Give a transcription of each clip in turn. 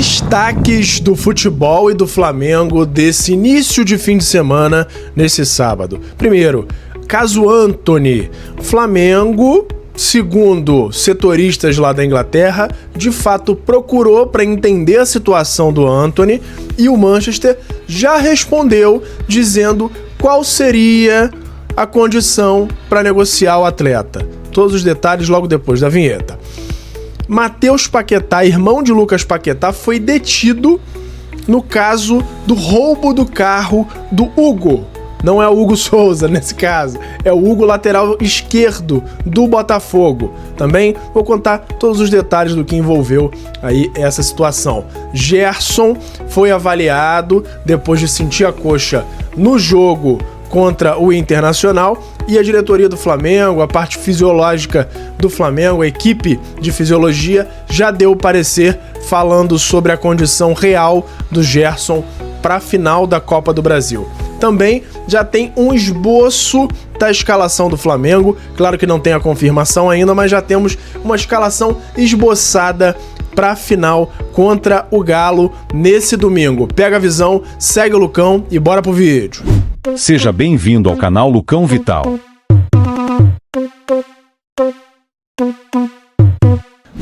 Destaques do futebol e do Flamengo desse início de fim de semana, nesse sábado. Primeiro, caso Antony. Flamengo, segundo setoristas lá da Inglaterra, de fato procurou para entender a situação do Antony e o Manchester já respondeu dizendo qual seria a condição para negociar o atleta. Todos os detalhes logo depois da vinheta. Matheus Paquetá, irmão de Lucas Paquetá, foi detido no caso do roubo do carro do Hugo. Não é o Hugo Souza nesse caso, é o Hugo, lateral esquerdo do Botafogo. Também vou contar todos os detalhes do que envolveu aí essa situação. Gerson foi avaliado depois de sentir a coxa no jogo contra o Internacional, e a diretoria do Flamengo, a parte fisiológica do Flamengo, a equipe de fisiologia, já deu o parecer falando sobre a condição real do Gerson para a final da Copa do Brasil. Também já tem um esboço da escalação do Flamengo, claro que não tem a confirmação ainda, mas já temos uma escalação esboçada para a final contra o Galo nesse domingo. Pega a visão, segue o Lucão e bora pro vídeo. Seja bem-vindo ao canal Lucão Vital.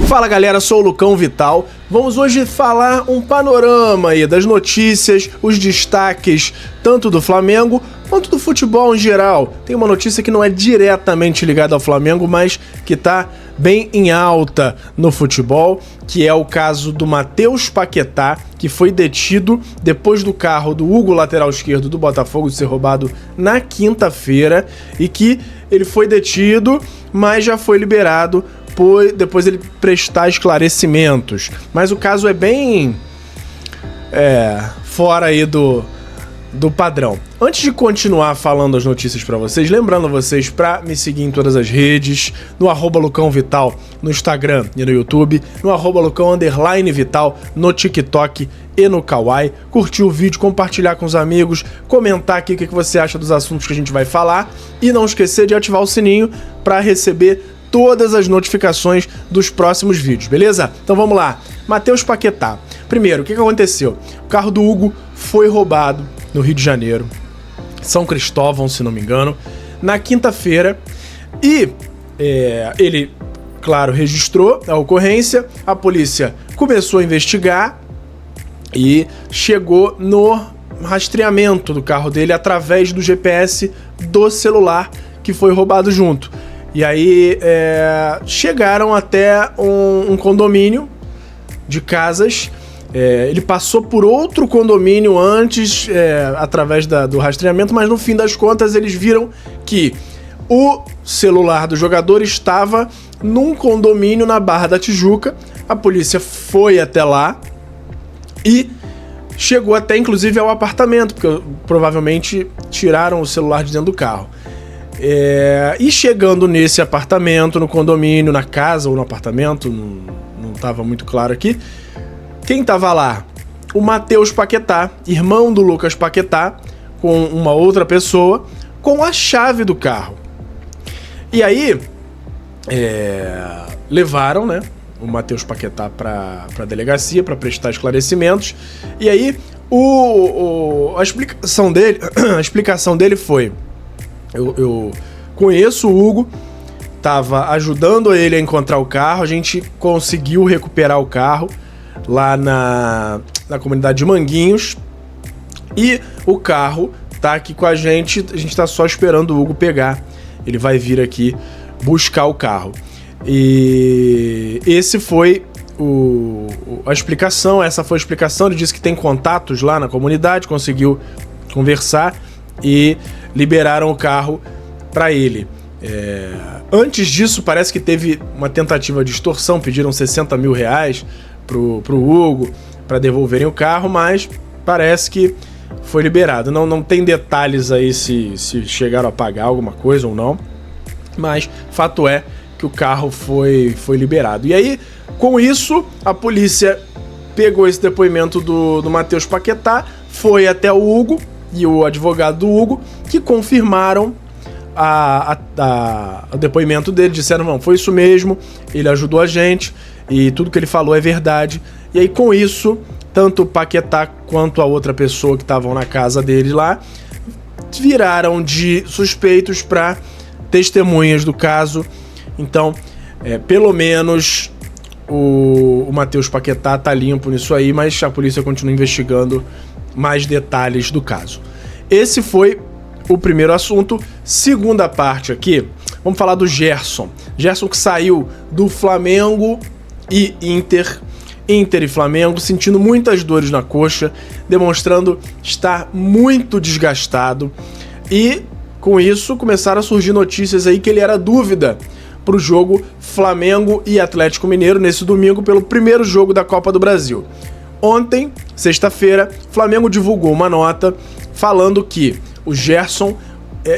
Fala galera, sou o Lucão Vital. Vamos hoje falar um panorama aí das notícias, os destaques tanto do Flamengo quanto do futebol em geral. Tem uma notícia que não é diretamente ligada ao Flamengo, mas que tá bem em alta no futebol, que é o caso do Matheus Paquetá, que foi detido depois do carro do Hugo, lateral esquerdo do Botafogo, ser roubado na quinta-feira, e que ele foi detido, mas já foi liberado depois ele prestar esclarecimentos. Mas o caso é bem fora aí do padrão. Antes de continuar falando as notícias pra vocês, lembrando vocês pra me seguir em todas as redes, no @LucãoVital no Instagram e no YouTube, no @Lucão_Vital no TikTok e no Kawaii, curtir o vídeo, compartilhar com os amigos, comentar aqui o que você acha dos assuntos que a gente vai falar e não esquecer de ativar o sininho pra receber todas as notificações dos próximos vídeos, beleza? Então vamos lá. Matheus Paquetá. Primeiro, o que aconteceu? O carro do Hugo foi roubado no Rio de Janeiro, São Cristóvão, se não me engano, na quinta-feira, e ele, claro, registrou a ocorrência, a polícia começou a investigar e chegou no rastreamento do carro dele através do GPS do celular que foi roubado junto. E aí chegaram até um condomínio de casas. Ele passou por outro condomínio antes, através do rastreamento, mas no fim das contas eles viram que o celular do jogador estava num condomínio na Barra da Tijuca. A polícia foi até lá e chegou até inclusive ao apartamento, porque provavelmente tiraram o celular de dentro do carro. E chegando nesse apartamento, no condomínio, na casa ou no apartamento, não estava muito claro aqui, quem estava lá? O Matheus Paquetá, irmão do Lucas Paquetá, com uma outra pessoa, com a chave do carro. E aí, levaram, né, o Matheus Paquetá para a delegacia para prestar esclarecimentos. E aí, a explicação dele foi: Eu conheço o Hugo, tava ajudando ele a encontrar o carro, a gente conseguiu recuperar o carro lá na comunidade de Manguinhos, e o carro tá aqui com a gente tá só esperando o Hugo pegar, ele vai vir aqui buscar o carro. E esse foi a explicação, essa foi a explicação. Ele disse que tem contatos lá na comunidade, conseguiu conversar e liberaram o carro para ele. Antes disso, parece que teve uma tentativa de extorsão, pediram 60 mil reais pro Hugo para devolverem o carro, mas parece que foi liberado. Não tem detalhes aí se chegaram a pagar alguma coisa ou não, mas fato é que o carro foi liberado. E aí, com isso, a polícia pegou esse depoimento do Matheus Paquetá, foi até o Hugo e o advogado do Hugo, que confirmaram o depoimento dele, disseram: não, foi isso mesmo, ele ajudou a gente e tudo que ele falou é verdade, E aí, com isso, tanto o Paquetá quanto a outra pessoa que estavam na casa dele lá viraram de suspeitos para testemunhas do caso. Então, pelo menos o Matheus Paquetá tá limpo nisso aí, mas a polícia continua investigando mais detalhes do caso. Esse foi o primeiro assunto. Segunda parte aqui, vamos falar do Gerson. Gerson que saiu do Flamengo e Inter e Flamengo, sentindo muitas dores na coxa, demonstrando estar muito desgastado. E com isso começaram a surgir notícias aí que ele era dúvida para o jogo Flamengo e Atlético Mineiro nesse domingo pelo primeiro jogo da Copa do Brasil. Ontem, sexta-feira, o Flamengo divulgou uma nota falando que o Gerson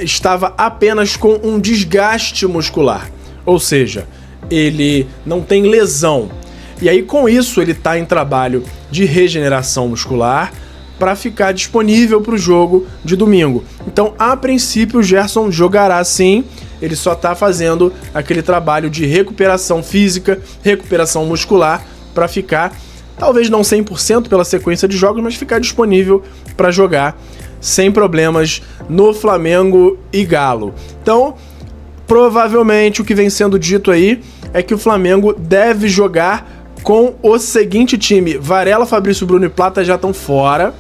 estava apenas com um desgaste muscular, ou seja, ele não tem lesão. E aí, com isso, ele está em trabalho de regeneração muscular para ficar disponível para o jogo de domingo. Então, a princípio, o Gerson jogará sim, ele só está fazendo aquele trabalho de recuperação física, recuperação muscular, para ficar, talvez não 100% pela sequência de jogos, mas ficar disponível para jogar sem problemas no Flamengo e Galo. Então, provavelmente, o que vem sendo dito aí é que o Flamengo deve jogar com o seguinte time: Varela, Fabrício, Bruno e Plata já estão fora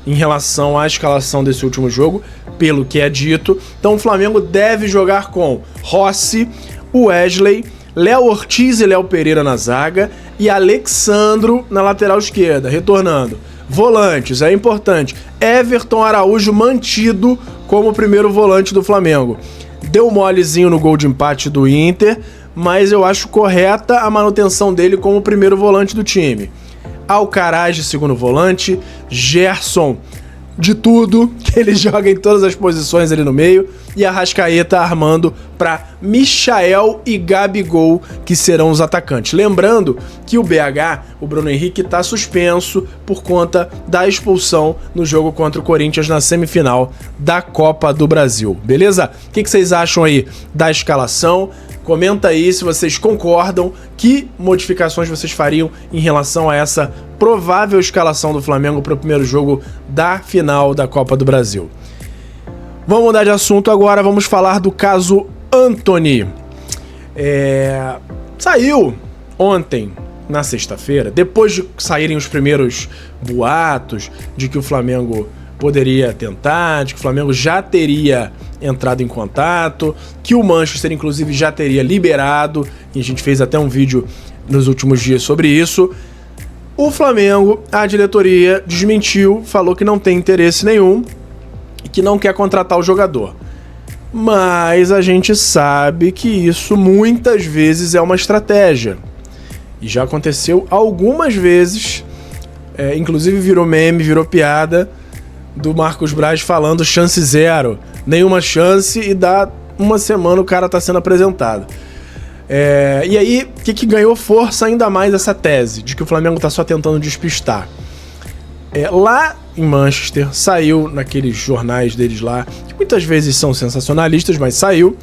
em relação à escalação desse último jogo, pelo que é dito. Então o Flamengo deve jogar com Rossi, Wesley, Léo Ortiz e Léo Pereira na zaga e Alexandro na lateral esquerda, retornando. Volantes, é importante: Everton Araújo mantido como primeiro volante do Flamengo. Deu molezinho no gol de empate do Inter, mas eu acho correta a manutenção dele como primeiro volante do time. Alcaraz de segundo volante, Gerson de tudo, que ele joga em todas as posições ali no meio, e Arrascaeta armando para Michael e Gabigol, que serão os atacantes. Lembrando que o BH, o Bruno Henrique, está suspenso por conta da expulsão no jogo contra o Corinthians na semifinal da Copa do Brasil. Beleza? O que vocês acham aí da escalação? Comenta aí se vocês concordam, que modificações vocês fariam em relação a essa provável escalação do Flamengo para o primeiro jogo da final da Copa do Brasil. Vamos mudar de assunto agora, vamos falar do caso Antony. Saiu ontem, na sexta-feira, depois de saírem os primeiros boatos de que o Flamengo poderia tentar, de que o Flamengo já teria entrado em contato, que o Manchester inclusive já teria liberado, e a gente fez até um vídeo nos últimos dias sobre isso. O Flamengo, a diretoria desmentiu, falou que não tem interesse nenhum e que não quer contratar o jogador. Mas a gente sabe que isso muitas vezes é uma estratégia. E já aconteceu algumas vezes, inclusive virou meme, virou piada, do Marcos Braz falando chance zero, nenhuma chance, e dá uma semana o cara tá sendo apresentado. E aí, o que ganhou força ainda mais essa tese de que o Flamengo tá só tentando despistar? Lá em Manchester, saiu naqueles jornais deles lá, que muitas vezes são sensacionalistas, mas saiu,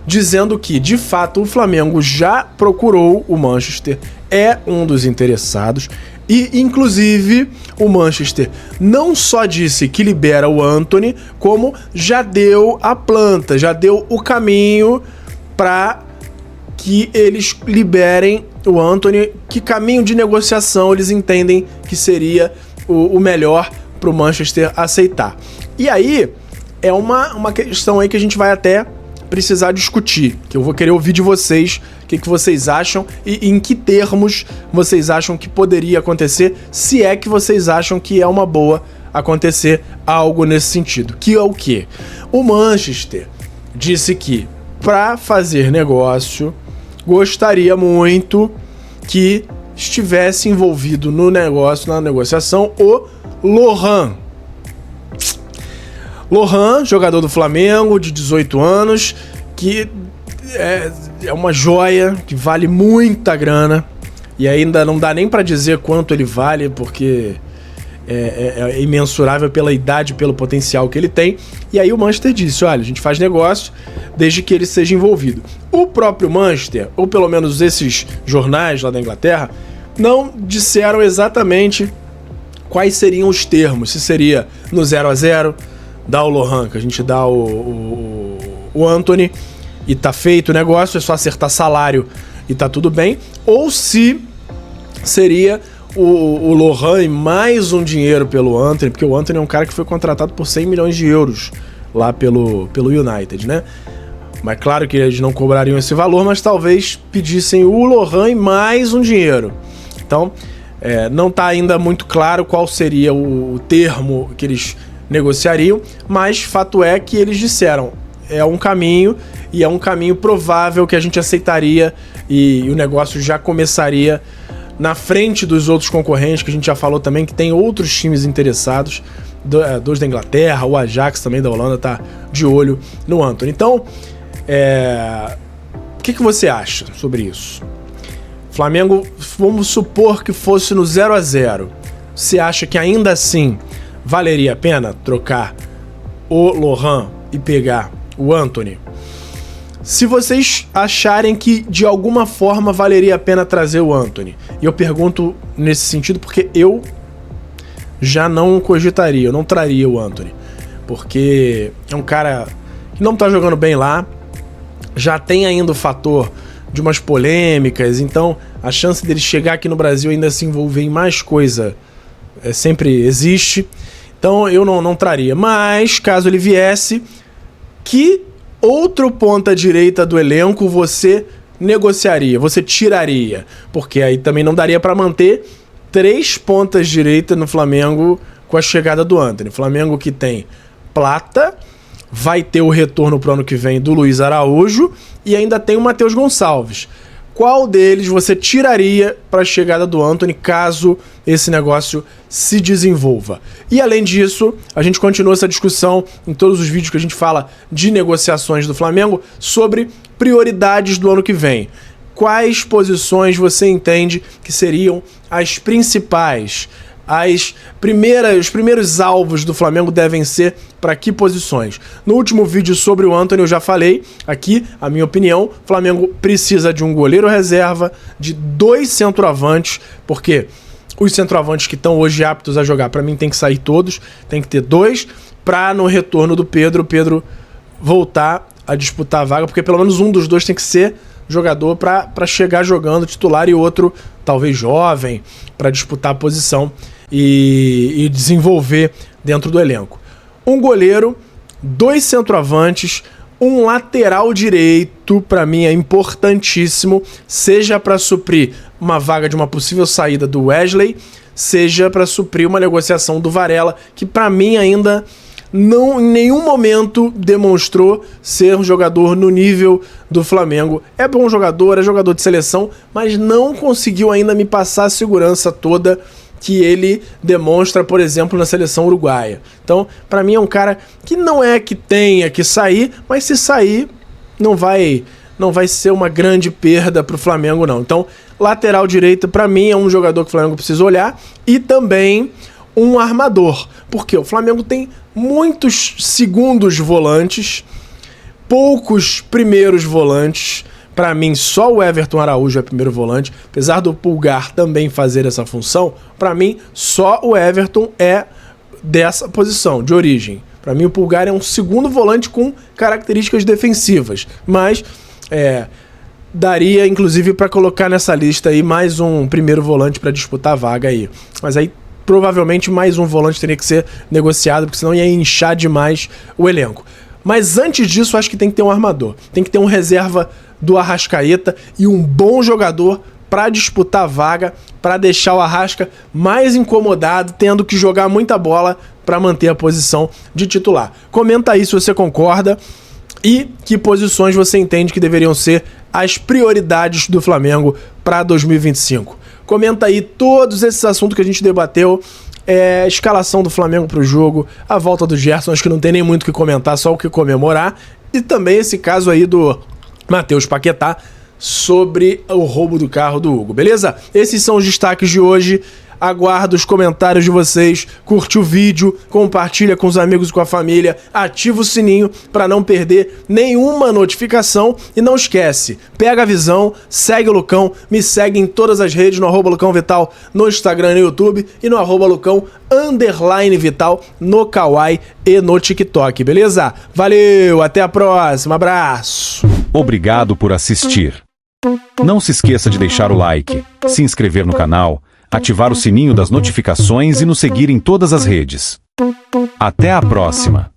dizendo que, de fato, o Flamengo já procurou o Manchester, é um dos interessados, e, inclusive, o Manchester não só disse que libera o Antony, como já deu a planta, já deu o caminho para que eles liberem o Antony. Que caminho de negociação eles entendem que seria o melhor para o Manchester aceitar. E aí, é uma questão aí que a gente vai até precisar discutir, que eu vou querer ouvir de vocês o que vocês acham e em que termos vocês acham que poderia acontecer, se é que vocês acham que é uma boa acontecer algo nesse sentido. Que é o quê? O Manchester disse que, para fazer negócio, gostaria muito que estivesse envolvido no negócio, na negociação, o Lohan. Lohan, jogador do Flamengo, de 18 anos, que é uma joia, que vale muita grana, e ainda não dá nem pra dizer quanto ele vale, porque é imensurável pela idade, pelo potencial que ele tem. E aí o Manchester disse, olha, a gente faz negócio desde que ele seja envolvido. O próprio Manchester, ou pelo menos esses jornais lá da Inglaterra, não disseram exatamente quais seriam os termos. Se seria no 0-0, dá o Lohan, que a gente dá o Antony e tá feito o negócio, é só acertar salário e tá tudo bem. Ou se seria o Lohan e mais um dinheiro pelo Antony, porque o Antony é um cara que foi contratado por 100 milhões de euros lá pelo United, né? Mas claro que eles não cobrariam esse valor, mas talvez pedissem o Lohan e mais um dinheiro. Então, não tá ainda muito claro qual seria o termo que eles negociariam, mas fato é que eles disseram, é um caminho, e é um caminho provável que a gente aceitaria e o negócio já começaria na frente dos outros concorrentes, que a gente já falou também, que tem outros times interessados, dois da Inglaterra, o Ajax também da Holanda tá de olho no Antony. Então, o que você acha sobre isso? Flamengo, vamos supor que fosse no 0-0. Você acha que ainda assim valeria a pena trocar o Lohan e pegar o Antony? Se vocês acharem que de alguma forma valeria a pena trazer o Antony, e eu pergunto nesse sentido porque eu já não cogitaria, eu não traria o Antony, porque é um cara que não tá jogando bem lá, já tem ainda o fator de umas polêmicas, então a chance dele chegar aqui no Brasil ainda se envolver em mais coisa sempre existe, então eu não traria. Mas caso ele viesse, que outro ponta direita do elenco você negociaria, você tiraria? Porque aí também não daria para manter 3 pontas direita no Flamengo com a chegada do Antony. Flamengo que tem Plata, vai ter o retorno pro ano que vem do Luiz Araújo e ainda tem o Matheus Gonçalves. Qual deles você tiraria para a chegada do Antony caso esse negócio se desenvolva? E além disso, a gente continua essa discussão em todos os vídeos que a gente fala de negociações do Flamengo sobre prioridades do ano que vem. Quais posições você entende que seriam as principais? Os primeiros alvos do Flamengo devem ser para que posições? No último vídeo sobre o Antony eu já falei aqui, a minha opinião, o Flamengo precisa de um goleiro reserva, de 2 centroavantes, porque os centroavantes que estão hoje aptos a jogar, para mim tem que sair todos, tem que ter 2, para no retorno do Pedro, o Pedro voltar a disputar a vaga, porque pelo menos um dos 2 tem que ser jogador para chegar jogando titular e outro talvez jovem para disputar a posição e desenvolver dentro do elenco. Um goleiro, 2 centroavantes, um lateral direito, para mim é importantíssimo, seja para suprir uma vaga de uma possível saída do Wesley, seja para suprir uma negociação do Varela, que para mim ainda não, em nenhum momento demonstrou ser um jogador no nível do Flamengo. É bom jogador, é jogador de seleção, mas não conseguiu ainda me passar a segurança toda que ele demonstra, por exemplo, na seleção uruguaia. Então, para mim é um cara que não é que tenha que sair, mas se sair, não vai ser uma grande perda pro Flamengo, não. Então, lateral direito, para mim, é um jogador que o Flamengo precisa olhar, e também um armador, porque o Flamengo tem muitos segundos volantes, poucos primeiros volantes. Para mim, só o Everton Araújo é primeiro volante, apesar do Pulgar também fazer essa função. Para mim, só o Everton é dessa posição, de origem. Para mim, o Pulgar é um segundo volante com características defensivas, mas daria, inclusive, para colocar nessa lista aí mais um primeiro volante para disputar a vaga aí. Mas aí, provavelmente, mais um volante teria que ser negociado, porque senão ia inchar demais o elenco. Mas antes disso, acho que tem que ter um armador. Tem que ter um reserva do Arrascaeta e um bom jogador para disputar a vaga, para deixar o Arrasca mais incomodado, tendo que jogar muita bola para manter a posição de titular. Comenta aí se você concorda e que posições você entende que deveriam ser as prioridades do Flamengo para 2025. Comenta aí todos esses assuntos que a gente debateu, a escalação do Flamengo para o jogo, a volta do Gerson, acho que não tem nem muito o que comentar, só o que comemorar, e também esse caso aí do Matheus Paquetá sobre o roubo do carro do Hugo, beleza? Esses são os destaques de hoje. aguardo os comentários de vocês, curte o vídeo, compartilha com os amigos e com a família, ativa o sininho para não perder nenhuma notificação e não esquece, pega a visão, segue o Lucão, me segue em todas as redes no @LucãoVital, no Instagram e no YouTube e no @Lucão_Vital no Kawaii e no TikTok, beleza? Valeu, até a próxima, abraço! Obrigado por assistir. Não se esqueça de deixar o like, se inscrever no canal, ativar o sininho das notificações e nos seguir em todas as redes. Até a próxima!